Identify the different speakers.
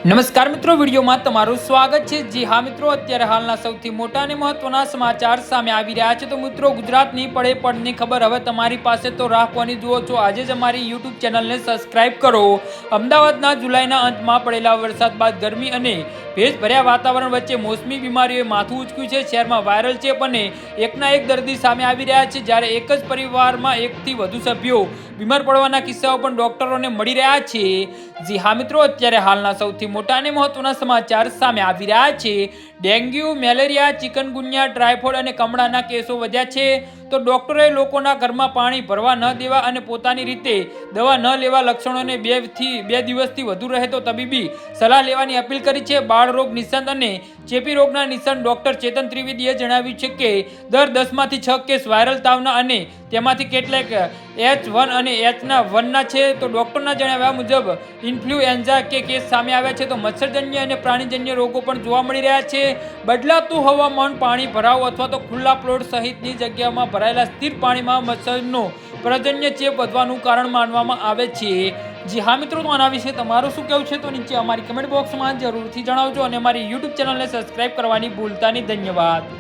Speaker 1: નમસ્કાર મિત્રો, વિડીયોમાં તમારું સ્વાગત છે। જી હા મિત્રો, અત્યારે હાલના સૌથી મોટા અને મહત્વના સમાચાર સામે આવી રહ્યા છે। તો મિત્રો, ગુજરાતની પડે પડની ખબર હવે તમારી પાસે તો રાખવાની જુઓ છો। આજે જ અમારી યુટ્યુબ ચેનલને સબસ્ક્રાઇબ કરો। અમદાવાદના જુલાઈના અંતમાં પડેલા વરસાદ બાદ ગરમી અને ભેજભર્યા વાતાવરણ વચ્ચે મોસમી બીમારીઓએ માથું ઉંચક્યું છે। શહેરમાં વાયરલ ચેપ અને એકના એક દર્દી સામે આવી રહ્યા છે, જ્યારે એક જ પરિવારમાં એકથી વધુ સભ્યો બીમાર પડવાના કિસ્સાઓ પણ ડોક્ટરોને મળી રહ્યા છે। જી હા મિત્રો, અત્યારે હાલના સૌથી મોટા અને મહત્વના સમાચાર સામે આવી રહ્યા છે। ડેન્ગ્યુ, મેલેરિયા, ચિકનગુનિયા, ટાઇફોઇડ અને કમળાના કેસો વધ્યા છે। તો ડોક્ટરોએ લોકોના ઘરમાં પાણી ભરવા ન દેવા અને પોતાની રીતે દવા ન લેવા, લક્ષણોને 2 દિવસથી વધુ રહે તો તબીબી સલાહ લેવાની અપીલ કરી છે। બાળ રોગ નિષ્ણાત અને ચેપી રોગના નિષ્ણાત ડોક્ટર ચેતન ત્રિવેદીએ જણાવ્યું છે કે દર 10માંથી 6 કેસ વાયરલ તાવના અને તેમાંથી કેટલાક H1 અને H1ના છે। તો ડોક્ટરના જણાવ્યા મુજબ ઇન્ફ્લુએન્ઝા કે કેસ સામે આવ્યા છે। તો મચ્છરજન્ય અને પ્રાણીજન્ય રોગો પણ જોવા મળી રહ્યા છે। બદલાતું હવામાન, પાણી ભરાવ અથવા તો ખુલ્લા પ્લોટ સહિતની જગ્યામાં ભરાયેલા સ્થિર પાણીમાં મચ્છરનો પ્રજન્ય ચેપ વધવાનું કારણ માનવામાં આવે છે। જી હા મિત્રો, તો આના વિશે તમારું શું કહેવું છે તો નીચે અમારી કમેન્ટ બોક્સમાં જરૂરથી જણાવજો અને અમારી યુટ્યુબ ચેનલને સબસ્ક્રાઇબ કરવાની ભૂલતા નહીં। ધન્યવાદ।